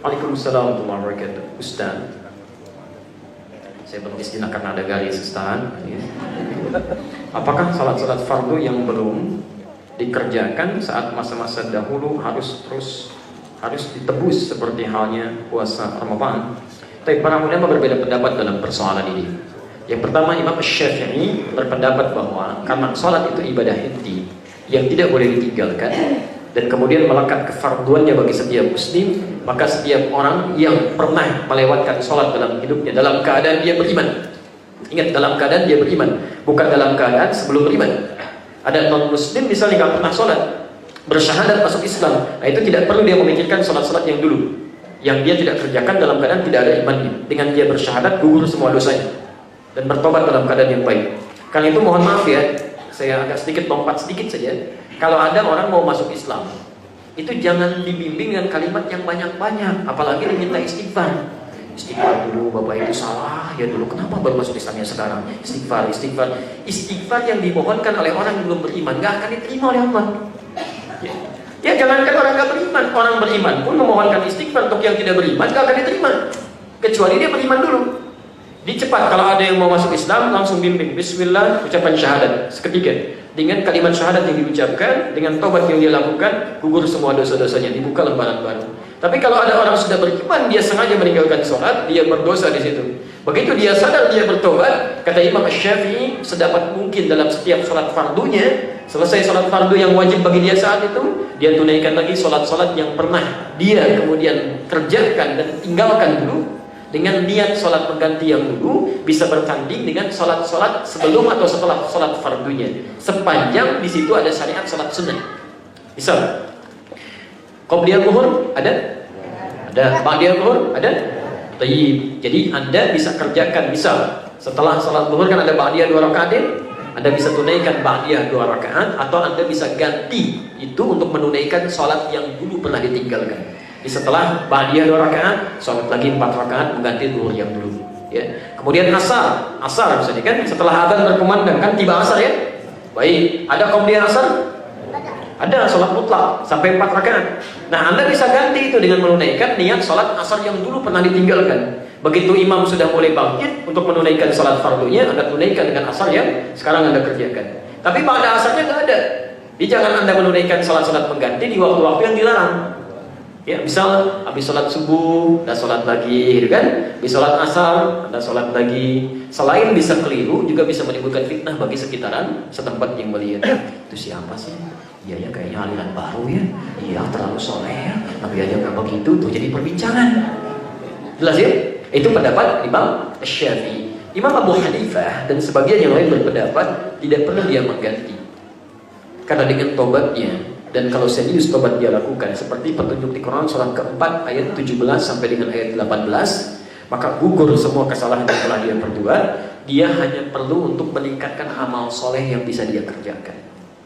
Waalaikumsalam warahmatullahi wabarakatuh. Ustaz, saya berhenti sejenak karena ada garis Ustaz. Apakah salat-salat fardu yang belum dikerjakan saat masa-masa dahulu harus ditebus seperti halnya puasa Ramadan? Tapi para ulama berbeda pendapat dalam persoalan ini. Yang pertama, Imam Syafi'i berpendapat bahwa karena salat itu ibadah inti yang tidak boleh ditinggalkan dan kemudian melekat kefarduannya bagi setiap muslim, maka setiap orang yang pernah melewatkan salat dalam hidupnya dalam keadaan dia beriman, ingat, dalam keadaan dia beriman, bukan dalam keadaan sebelum beriman. Ada non muslim misalnya nggak pernah salat, bersyahadat masuk Islam, nah itu tidak perlu dia memikirkan salat-salat yang dulu yang dia tidak kerjakan dalam keadaan tidak ada imannya. Dengan dia bersyahadat gugur semua dosanya dan bertobat dalam keadaan yang baik. Karena itu mohon maaf ya, saya agak sedikit lompat sedikit saja. Kalau ada orang mau masuk Islam, itu jangan dibimbing dengan kalimat yang banyak-banyak, apalagi diminta istighfar. Istighfar dulu, Bapak itu salah ya dulu, kenapa baru masuk Islamnya sekarang? Istighfar, istighfar. Istighfar yang dimohonkan oleh orang yang belum beriman gak akan diterima oleh Allah. Ya jangankan orang gak beriman, orang beriman pun memohonkan istighfar untuk yang tidak beriman gak akan diterima, kecuali dia beriman dulu. Dicepat kalau ada yang mau masuk Islam, langsung bimbing Bismillah, ucapan syahadat seketika. Dengan kalimat syahadat yang diucapkan, dengan tobat yang dia lakukan, gugur semua dosa-dosanya, dibuka lembaran baru. Tapi kalau ada orang sudah beriman, dia sengaja meninggalkan sholat, dia berdosa di situ. Begitu dia sadar, dia bertobat, kata Imam Syafi'i, sedapat mungkin dalam setiap sholat fardunya, selesai sholat fardu yang wajib bagi dia saat itu, dia tunaikan lagi sholat-sholat yang pernah dia kemudian kerjakan dan tinggalkan dulu, dengan niat sholat pengganti yang dulu bisa bertanding dengan sholat-sholat sebelum atau setelah sholat fardunya, sepanjang di situ ada syariat sholat sunnah. Misal qobliyah zuhur ada, ba'diyah zuhur ada. Tayyib. Jadi Anda bisa kerjakan, misal setelah sholat zuhur kan ada ba'diyah 2 rakaat, Anda bisa tunaikan ba'diyah 2 rakaat, atau Anda bisa ganti itu untuk menunaikan sholat yang dulu pernah ditinggalkan. Setelah ba'diyah 2 rakaat, sholat lagi 4 rakaat mengganti zuhur yang dulu. Ya. Kemudian asar misalnya kan, setelah adzan berkumandang kan tiba asar ya. Baik, ada qobliyah asar? Ada, sholat mutlak sampai 4 rakaat. Nah, Anda bisa ganti itu dengan menunaikan niat sholat asar yang dulu pernah ditinggalkan. Begitu imam sudah mulai bangkit untuk menunaikan sholat fardunya, Anda tunaikan dengan asar yang sekarang Anda kerjakan. Tapi pada asarnya nggak ada. Jadi jangan Anda menunaikan sholat-sholat pengganti di waktu-waktu yang dilarang. Ya, misal habis sholat subuh, Anda sholat lagi, gitu kan? Habis sholat asar, Anda sholat lagi. Selain bisa keliru, juga bisa menimbulkan fitnah bagi sekitaran setempat yang melihat. Itu siapa sih? Iya ya, kayaknya aliran baru ya. Iya, terlalu soleh ya. Tapi aja nggak begitu, tuh jadi perbincangan. Jelas ya? Itu pendapat Imam Syafi'i. Imam Abu Hanifah dan sebagian yang lain berpendapat tidak perlu dia mengganti. Karena dengan tobatnya, dan kalau serius tobat dia lakukan seperti petunjuk di Quran surah keempat ayat 17 sampai dengan ayat 18, maka gugur semua kesalahan yang telah dia perbuat. Dia hanya perlu untuk meningkatkan amal soleh yang bisa dia kerjakan.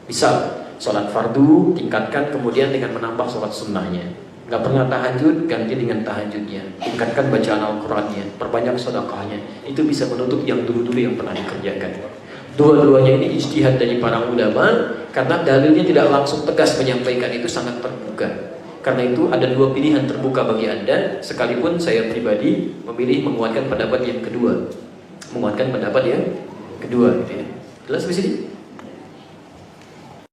Misal sholat fardu tingkatkan, kemudian dengan menambah sholat sunnahnya. Gak pernah tahajud, ganti dengan tahajudnya. Tingkatkan bacaan Al-Qurannya, perbanyak sedekahnya. Itu bisa menutup yang dulu-dulu yang pernah dikerjakan. Dua-duanya ini ijtihad dari para ulama, karena dalilnya tidak langsung tegas menyampaikan, itu sangat terbuka. Karena itu ada 2 pilihan terbuka bagi Anda, sekalipun saya pribadi memilih menguatkan pendapat yang kedua. Menguatkan pendapat yang kedua gitu ya. Jelas di sini?